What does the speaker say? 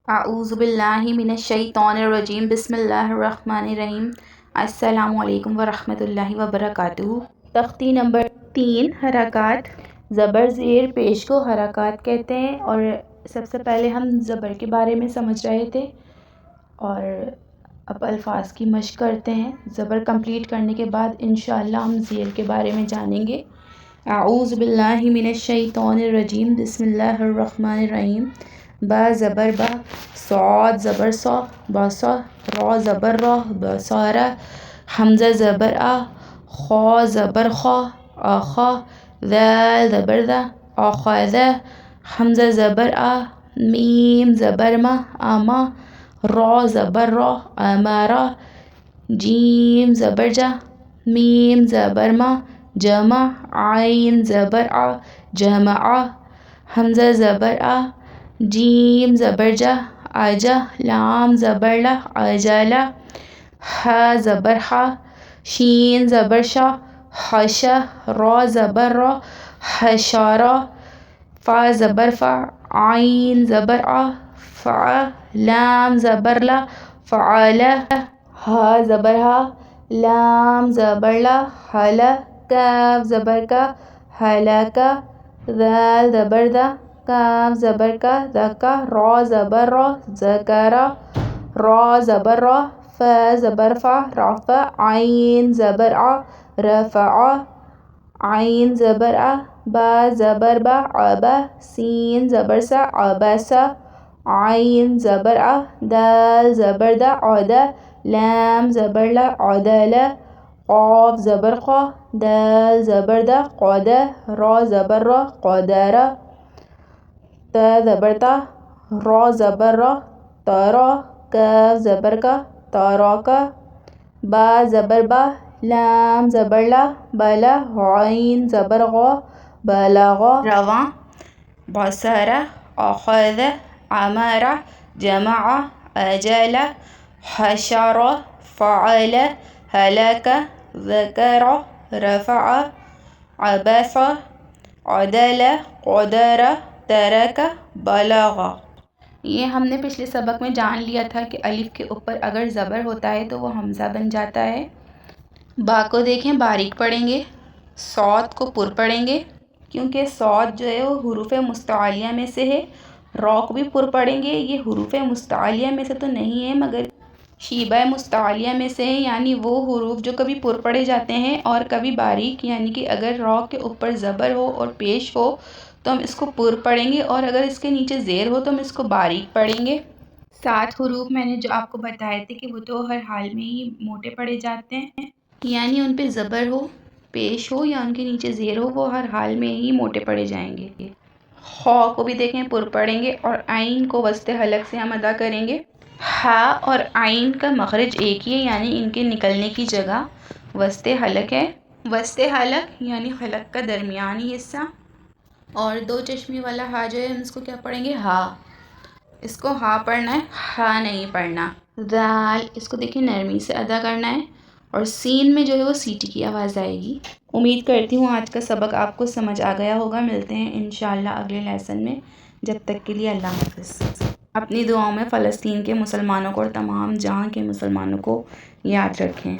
اعوذ باللہ من الشیطان الرجیم بسم اللہ الرحمن الرحیم السلام علیکم ورحمۃ اللہ وبرکاتہ۔ تختی نمبر 3 حرکات۔ زبر زیر پیش کو حرکات کہتے ہیں، اور سب سے پہلے ہم زبر کے بارے میں سمجھ رہے تھے اور اب الفاظ کی مشق کرتے ہیں۔ زبر کمپلیٹ کرنے کے بعد انشاءاللہ ہم زیر کے بارے میں جانیں گے۔ اعوذ باللہ من الشیطان الرجیم بسم اللہ الرحمن الرحیم۔ با زبر با، صاد زبر صا، باسا، را زبر را، باسارا، حمزہ زبر آ، خا زبر خا، آخا، ذال زبر ذا، آخذا، حمزہ زبر آ، میم زبر ما، آما، را زبر را، آمارا، جیم زبر جا، میم زبر ما، جمع، عین زبر آ، جمع، حمزہ زبر آ، جیم زبر جا، آجا، لام زبر لا، آجالا، ح زبر حا، شین زبر شا، حشا، را زبر را، حشارا، فا زبر فا، عین زبر آ، فع، لام زبر لا، فعالا، ہا زبر ہا، لام زبر لا، حلا، کاف زبر کا، حلاکا، ذال زبر ذا، کاف زبر کا، ذکا، را زبر را، ذکرا، را زبر را، فا زبر فا، رفع، عین زبر آ، رفعا، عین زبر آ، با زبر با، عبا، سین زبر سا، عبسا، عین زبر آ، دال زبر دا، عدا، لام زبر لا، عدلا، قاف زبر قا، دال زبر دا، قدا، را زبر را، قدرا، تا زبر تا، را زبر را، تارا، کاف زبر کا، تارا کا، با زبر با، لام زبر لا، بلا، عین زبر غا، بلغا، رواں، بصرا، اخذ، امر، جمع، اجل، حشر، فعل، هلك، ذكر، رفع، عبث، عدل، قدر، ترک، بلغ۔ یہ ہم نے پچھلے سبق میں جان لیا تھا کہ الف کے اوپر اگر زبر ہوتا ہے تو وہ حمزہ بن جاتا ہے۔ با کو دیکھیں باریک پڑھیں گے، صاد کو پر پڑھیں گے کیونکہ صاد جو ہے وہ حروف مستعلیہ میں سے ہے۔ را کو بھی پر پڑھیں گے، یہ حروف مستعلیہ میں سے تو نہیں ہے مگر شیبہ مستعلیہ میں سے ہے، یعنی وہ حروف جو کبھی پر پڑھے جاتے ہیں اور کبھی باریک، یعنی کہ اگر را کے اوپر زبر ہو اور پیش ہو تو ہم اس کو پر پڑھیں گے، اور اگر اس کے نیچے زیر ہو تو ہم اس کو باریک پڑھیں گے۔ 7 حروف میں نے جو آپ کو بتائے تھے کہ وہ تو ہر حال میں ہی موٹے پڑھے جاتے ہیں، یعنی ان پہ زبر ہو، پیش ہو یا ان کے نیچے زیر ہو، وہ ہر حال میں ہی موٹے پڑھے جائیں گے۔ خا کو بھی دیکھیں پر پڑھیں گے، اور عین کو وسط حلق سے ہم ادا کریں گے۔ ہا اور عین کا مخرج ایک ہی ہے، یعنی ان کے نکلنے کی جگہ وسط حلق ہے۔ وسط حلق یعنی حلق کا درمیانی حصہ، اور دو چشمی والا ہا جو ہے ہم اس کو کیا پڑھیں گے؟ ہا۔ اس کو ہا پڑھنا ہے، ہا نہیں پڑھنا۔ ذال، اس کو دیکھیں نرمی سے ادا کرنا ہے، اور سین میں جو ہے وہ سیٹی کی آواز آئے گی۔ امید کرتی ہوں آج کا سبق آپ کو سمجھ آ گیا ہوگا۔ ملتے ہیں انشاءاللہ اگلے لیسن میں، جب تک کے لیے اللہ حافظ۔ اپنی دعاؤں میں فلسطین کے مسلمانوں کو اور تمام جہاں کے مسلمانوں کو یاد رکھیں۔